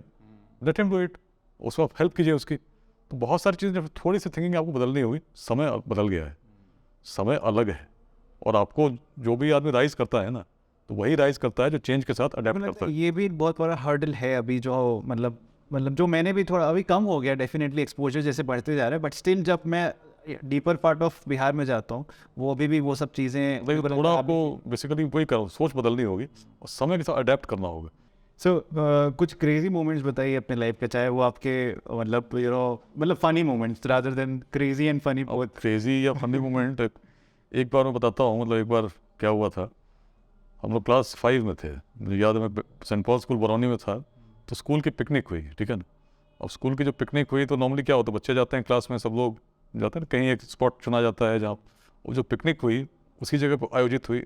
let him do it, उसको आप हेल्प कीजिए उसकी। तो बहुत सारी चीज़ें, जब थोड़ी सी थिंकिंग आपको बदलनी होगी, समय बदल गया है, समय अलग है, और आपको जो भी आदमी राइज करता है ना, तो वही राइज करता है जो चेंज के साथ अडेप्ट करता है। ये भी एक बहुत बड़ा हर्डल है अभी, जो मतलब जो मैंने भी थोड़ा अभी कम हो गया डेफिनेटली, एक्सपोजर जैसे बढ़ते जा रहे हैं, बट स्टिल जब मैं डीपर पार्ट ऑफ बिहार में जाता हूँ वो अभी भी वो सब चीज़ें थोड़ा आपको बेसिकली वही करो, सोच बदलनी होगी और समय के साथ अडेप्ट करना होगा। सो कुछ क्रेजी मोमेंट्स बताइए अपने लाइफ के, चाहे वो आपके मतलब यू नो मतलब funny moments rather than crazy and funny. Crazy या फनी मोमेंट एक बार मैं बताता हूँ। मतलब एक बार क्या हुआ था, हम लोग क्लास 5 में थे, मुझे याद है, मैं सेंट पॉल स्कूल बरौनी में था, तो स्कूल की पिकनिक हुई, ठीक है ना। अब स्कूल की जो पिकनिक हुई तो नॉर्मली क्या होता है, बच्चे जाते हैं क्लास में, सब लोग जाते हैं ना, कहीं एक स्पॉट चुना जाता है जहाँ वो जो पिकनिक हुई उसी जगह पर आयोजित हुई,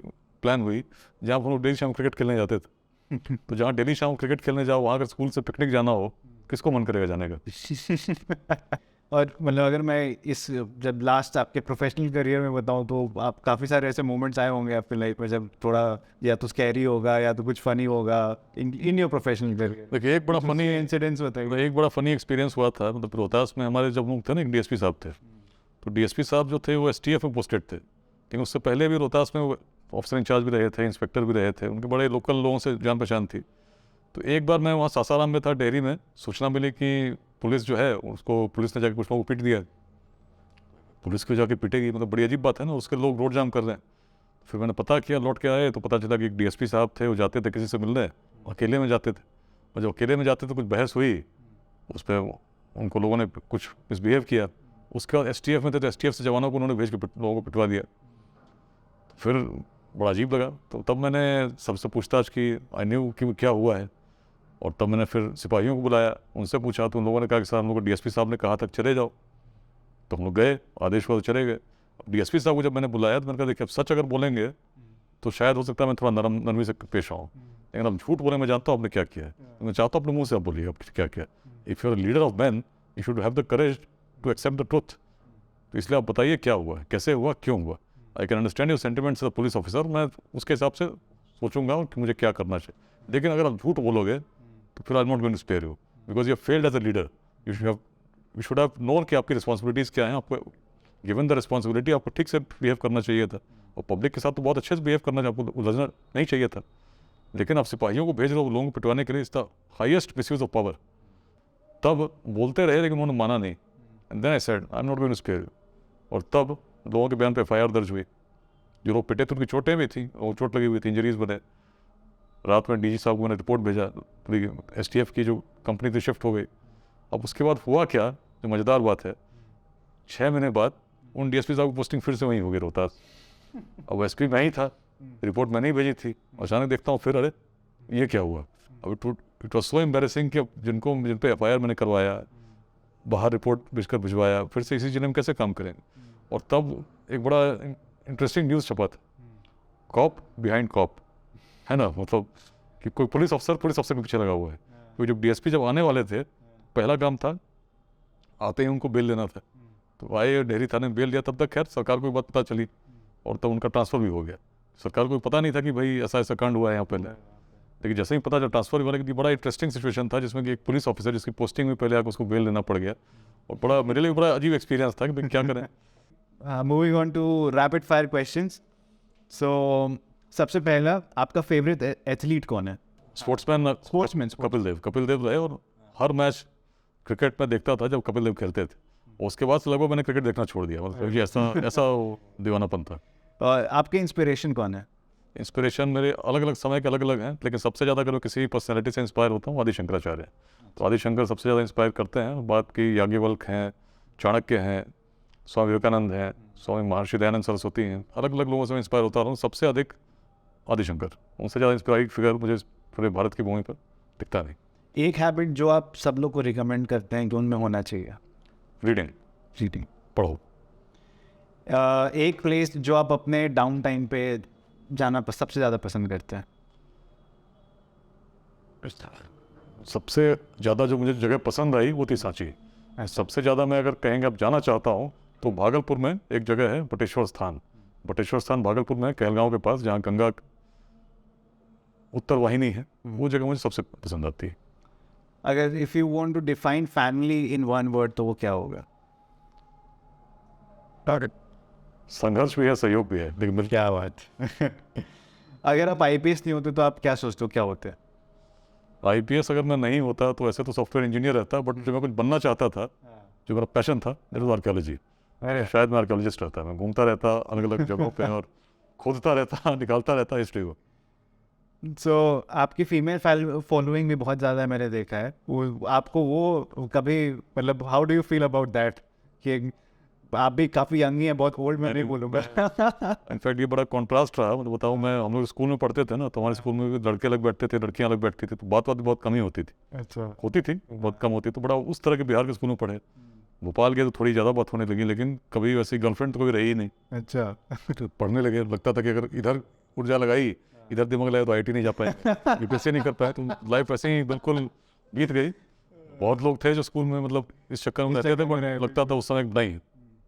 प्लान हुई, जहाँ हम लोग डेली शाम क्रिकेट खेलने जाते थे। तो जहाँ डेली शाम क्रिकेट खेलने जाओ, वहाँ अगर स्कूल से पिकनिक जाना हो, किसको मन करेगा जाने का? और मतलब अगर मैं इस जब लास्ट आपके प्रोफेशनल करियर में बताऊं तो आप काफ़ी सारे ऐसे मोमेंट्स आए होंगे आपकी लाइफ में जब थोड़ा या तो स्कैरी होगा या तो कुछ फनी होगा इन योर प्रोफेशनल करियर। देखिए, एक बड़ा फनी इंसिडेंट्स बताइए। एक बड़ा फनी एक्सपीरियंस हुआ था। मतलब रोहतास में हमारे जब लोग थे ना, एक डीएसपी साहब थे, तो डीएसपी साहब जो थे वो एसटीएफ में पोस्टेड थे, लेकिन उससे पहले भी रोहतास में ऑफिसर इंचार्ज भी रहे थे, इंस्पेक्टर भी रहे थे, उनके बड़े लोकल लोगों से जान पहचान थी। तो एक बार मैं वहाँ सासाराम में था, डेयरी में, सूचना मिली कि पुलिस जो है उसको, पुलिस ने जाकर कुछ लोगों को पीट दिया। पुलिस को जाके पीटेगी, मतलब बड़ी अजीब बात है ना, उसके लोग रोड जाम कर रहे हैं। फिर मैंने पता किया, लौट के आए तो पता चला कि एक डीएसपी साहब थे, वो जाते थे किसी से मिलने, अकेले में जाते थे, और जब अकेले में जाते तो कुछ बहस हुई, उस पर उनको लोगों ने कुछ मिसबिहेव किया। उसके बाद एसटीएफ में थे तो एसटीएफ से जवानों को उन्होंने भेज के लोगों को पिटवा दिया। तो फिर बड़ा अजीब लगा, तो तब मैंने सबसे पूछताछ की, आई न्यू कि क्या हुआ है, और तब मैंने फिर सिपाहियों को बुलाया, उनसे पूछा, तो उन लोगों ने कहा कि सर हम लोग को डीएसपी साहब ने कहा था चले जाओ, तो हम लोग गए, आदेश हुआ तो चले गए। डीएसपी साहब को जब मैंने बुलाया तो मैंने कहा देखिए, अब सच अगर बोलेंगे तो शायद हो सकता है मैं थोड़ा नरमी से पेश आऊँ, लेकिन अब झूठ बोले मैं जानता हूँ आपने क्या किया है, मैं चाहता हूँ अपने मुँह से आप बोलिए आप क्या किया। If you are leader of man, you should have the courage to accept the truth. तो इसलिए आप बताइए क्या हुआ है, कैसे हुआ, क्यों हुआ। I can understand your sentiments as a police officer, मैं उसके हिसाब से सोचूंगा कि मुझे क्या करना चाहिए। लेकिन अगर आप झूठ बोलोगे तो फिर I am not going to spare you, because you have failed as a leader. You should have known कि आपकी रिस्पॉन्सिबिलिटीज़ क्या हैं, आपको गिवन द रिस्पॉन्सिबिलिटी आपको ठीक से बिहेव करना चाहिए था, और पब्लिक के साथ तो बहुत अच्छे से बिहेव करना चाहिए, आपको उलझना नहीं चाहिए था। लेकिन आप सिपाहियों को भेज रहे हो लोगों को पिटवाने के लिए, is the highest misuse of power. तब बोलते रहे लेकिन उन्होंने माना नहीं, and then I said I am not going to spare you. और तब लोगों के बयान पे एफआईआर दर्ज हुई, जो लोग पिटे थे उनकी चोटें भी थी, और चोट लगी हुई थी, इंजरीज बने। रात में डीजी साहब को मैंने रिपोर्ट भेजा, पूरी एसटीएफ की जो कंपनी थी शिफ्ट हो गई। अब उसके बाद हुआ क्या, जो मज़ेदार बात है, 6 महीने बाद उन डीएसपी साहब की पोस्टिंग फिर से वहीं हो गई रोहतास। अब एसपी मैं ही था, रिपोर्ट मैंने ही भेजी थी, अचानक देखता हूँ फिर अरे ये क्या हुआ। अब इट वॉज सो एम्बेरसिंग कि जिन पे एफआईआर मैंने करवाया, बाहर रिपोर्ट भेजकर भिजवाया, फिर से इसी जिले में कैसे काम करेंगे। और तब एक बड़ा इंटरेस्टिंग न्यूज़ छपा था, कॉप बिहाइंड कॉप, है ना, मतलब कि कोई पुलिस अफसर के पीछे लगा हुआ है। तो जब डीएसपी जब आने वाले थे, पहला काम था आते ही उनको बेल देना था, तो आए डेहरी थाने में बेल दिया। तब तक खैर सरकार को बात पता चली और तब उनका ट्रांसफ़र भी हो गया। सरकार को पता नहीं था कि भाई ऐसा ऐसा कांड हुआ है यहाँ पहले, लेकिन जैसे ही पता चला ट्रांसफर वाले की, बड़ा इंटरेस्टिंग सिचुएशन था जिसमें कि एक पुलिस ऑफिसर जिसकी पोस्टिंग में पहले आकर उसको बेल लेना पड़ गया, और बड़ा मेरे लिए बड़ा अजीब एक्सपीरियंस था कि भाई क्या करें। Moving on to rapid fire questions. So सबसे पहला, आपका फेवरेट एथलीट कौन है? स्पोर्ट्समैन कपिल देव रहे, और हर मैच क्रिकेट में देखता था जब कपिल देव खेलते थे, और उसके बाद से लगभग मैंने क्रिकेट देखना छोड़ दिया, मतलब क्योंकि ऐसा दीवानापन था। और आपके इंस्पिरेशन कौन है? इंस्पिरेशन मेरे अलग अलग समय के अलग अलग हैं, लेकिन सबसे ज़्यादा अगर मैं किसी पर्सनैलिटी से इंस्पायर होता हूँ, आदि शंकराचार्य। तो आदि शंकर सबसे ज़्यादा इंस्पायर करते हैं। बात की याज्ञवल्क्य हैं, चाणक्य हैं, स्वामी विवेकानंद हैं, स्वामी महर्षि दयानंद सरस्वती हैं, अलग अलग लोगों से मैं इंस्पायर होता रहा हूँ। सबसे अधिक आदि शंकर, उनसे ज़्यादा इंस्पायरिंग फिगर मुझे पूरे भारत की भूमि पर दिखता नहीं। एक हैबिट जो आप सब लोग को रिकमेंड करते हैं कि उनमें होना चाहिए? रीडिंग, पढ़ो। एक प्लेस जो आप अपने डाउन टाइम पे जाना सबसे ज़्यादा पसंद करते हैं? सबसे ज़्यादा जो मुझे जगह पसंद आई वो थी सांची। सबसे ज़्यादा मैं अगर कहेंगे अब जाना चाहता हूँ तो भागलपुर में एक जगह है बटेश्वर स्थान। बटेश्वर स्थान भागलपुर में कहलगांव के पास, जहाँ गंगा उत्तर वाहिनी है, वो जगह मुझे सबसे पसंद आती है। अगर if you want to define family in one word तो वो क्या होगा? संघर्ष भी है, सहयोग भी है, लेकिन क्या बात। अगर आप आईपीएस नहीं होते तो आप क्या सोचते हो क्या होते हैं? आईपीएस अगर मैं नहीं होता तो ऐसे तो सॉफ्टवेयर इंजीनियर रहता, बट जो मैं कुछ बनना चाहता था, जो मेरा पैशन था, दैट वाज आर्कियोलॉजी। शायद मैं आर्कियोलॉजिस्ट रहता, मैं घूमता रहता अलग अलग जगहों पे और खोदता रहता, निकालता रहता हिस्ट्री को। सो आपकी फीमेल फॉलोइंग भी बहुत ज़्यादा है, मैंने देखा है। वो आपको वो कभी मतलब how do you feel about that कि आप भी काफ़ी यंग ही हैं, बहुत ओल्ड मैं नहीं बोलूँगा। इनफैक्ट ये बड़ा कॉन्ट्रास्ट रहा, मतलब बताऊँ, मैं हम लोग स्कूल में पढ़ते थे ना, तो हमारे स्कूल में भी लड़के अलग बैठते थे, लड़कियाँ अलग बैठती थी, तो बात बहुत कम ही होती थी। अच्छा। होती थी, बहुत कम होती, तो बड़ा उस तरह के बिहार के स्कूल में पढ़े। भोपाल के तो थोड़ी ज़्यादा बात होने लगी, लेकिन कभी वैसी गर्लफ्रेंड तो कभी रही ही नहीं। अच्छा। तो पढ़ने लगे, लगता था कि अगर इधर ऊर्जा लगाई, इधर दिमाग लगाया तो आईटी नहीं जा पाए, यूपीएससी नहीं कर पाए, तो लाइफ ऐसे ही बिल्कुल बीत गई। बहुत लोग थे जो स्कूल में मतलब इस चक्कर में रहते थे, पर लगता था उस समय नहीं,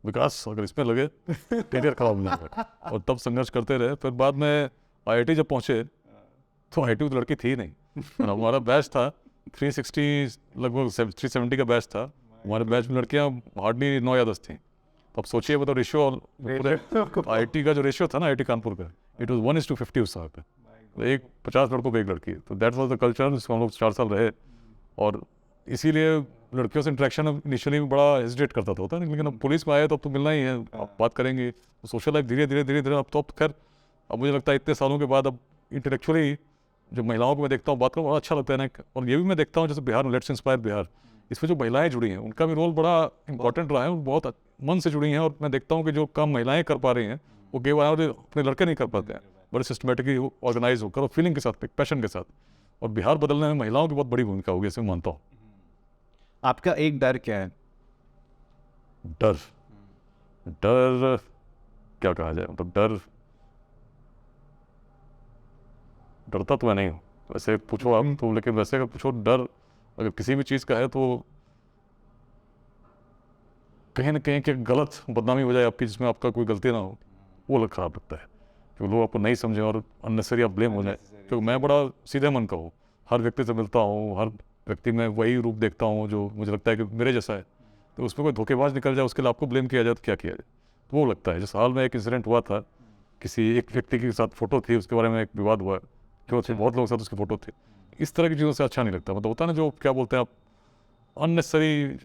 विकास अगर इसमें लगे करियर खराब हो जाएगा, और तब संघर्ष करते रहे। फिर बाद में आईआईटी जब पहुँचे तो आईआईटी तो लड़की थी नहीं, और हमारा बैच था 360, लगभग 370 का बैच था। हमारे बैच में लड़कियाँ हार्डली 9 या 10 थी। तो अब सोचिए मतलब रेशियो, पूरे आईआईटी का जो रेशियो था ना, आईआईटी कानपुर का, इट वाज 1:50 उस समय पे, तो एक 50 लड़कों पे एक लड़की। तो दैट वाज द कल्चर जिसको हम लोग 4 साल रहे, और इसीलिए लड़कियों से इंटरेक्शन इनिशियली बड़ा हेजिटेट करता था, होता है, लेकिन अब पुलिस में आए तो अब तो मिलना ही है, आप बात करेंगे, तो सोशल लाइफ धीरे धीरे अब तो खैर अब मुझे लगता है इतने सालों के बाद अब इंटेलेक्चुअली जो महिलाओं को मैं देखता हूँ, बात करूँ, बड़ा अच्छा लगता है ना। और ये भी मैं देखता हूँ जैसे बिहार में लेट्स इंस्पायर बिहार, इसमें जो महिलाएं जुड़ी हैं उनका भी रोल बड़ा इंपॉर्टेंट रहा है, और बहुत मन से जुड़ी हैं। और मैं देखता हूँ कि जो काम महिलाएं कर पा रही हैं वो केवल अपने लड़के नहीं कर पाते हैं, बड़े सिस्टमेटिकली ऑर्गेनाइज होकर और फीलिंग के साथ, पैशन के साथ। और बिहार बदलने में महिलाओं की बहुत बड़ी भूमिका होगी, ऐसे मैं मानता हूँ। आपका एक डर क्या है? डर क्या कहा जाए, मतलब डरता तो मैं नहीं हूँ, वैसे पूछो आप तो, लेकिन वैसे अगर पूछो डर अगर किसी भी चीज़ का है तो कहीं ना कहीं कि गलत बदनामी हो जाए आपकी, जिसमें आपका कोई गलती ना हो, वो अलग खराब लगता है। क्योंकि लोग आपको नहीं समझे और अननेसेसरी आप ब्लेम हो जाए। क्योंकि मैं बड़ा सीधे मन का हूँ, हर व्यक्ति से मिलता हूँ, हर व्यक्ति में वही रूप देखता हूँ जो मुझे लगता है कि मेरे जैसा है। तो उसमें कोई धोखेबाज निकल जाए, उसके लिए आपको ब्लेम किया जाए तो क्या किया जाए, तो वो लगता है। जैसे हाल में एक इंसिडेंट हुआ था, किसी एक व्यक्ति के साथ फ़ोटो थी, उसके बारे में एक विवाद हुआ, क्यों थे, बहुत लोगों के साथ उसकी फ़ोटो थी। इस तरह की चीज़ों से अच्छा नहीं लगता। मतलब होता है ना, जो क्या बोलते हैं आप, अननेसेसरी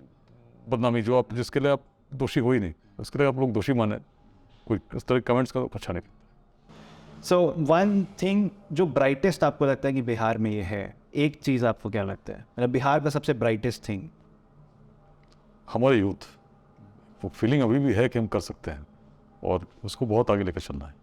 बदनामी, जो आप जिसके लिए आप दोषी हो ही नहीं, उसके लिए आप लोग दोषी माने, कोई इस तरह के कमेंट्स का अच्छा नहीं लगता। सो वन थिंग जो ब्राइटेस्ट आपको लगता है कि बिहार में ये है, एक चीज़ आपको क्या लगता है, मतलब बिहार का सबसे ब्राइटेस्ट थिंग? हमारे यूथ, वो फीलिंग अभी भी है कि हम कर सकते हैं, और उसको बहुत आगे लेकर चलना है।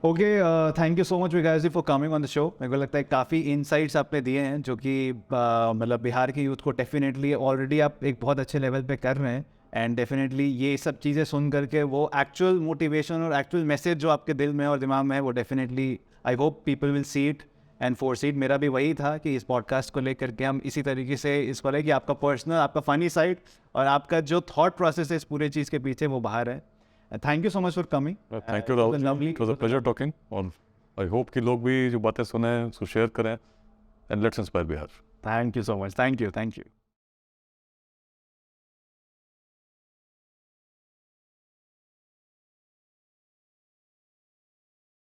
Okay, thank you so much Vikas ji for coming on the show. मेरे को लगता है काफ़ी इनसाइट्स आपने दिए हैं जो कि मतलब बिहार के यूथ को डेफिनेटली ऑलरेडी आप एक बहुत अच्छे लेवल पे कर रहे हैं, एंड डेफिनेटली ये सब चीज़ें सुन करके वो एक्चुअल मोटिवेशन और एक्चुअल मैसेज जो आपके दिल में और दिमाग में है, वो definitely I hope people will see it and force it. मेरा भी वही था कि इस पॉडकास्ट को लेकर के हम इसी तरीके से इस पर है कि आपका पर्सनल, आपका फ़नी साइड और आपका जो थॉट प्रोसेस है इस पूरे चीज़ के पीछे वो बाहर है। Thank you so much for coming. Thank you Rahul, it was a pleasure talking. और आई होप कि लोग भी जो बातें सुने उसको शेयर करें, and let's inspire Bihar. Thank you so much. Thank you.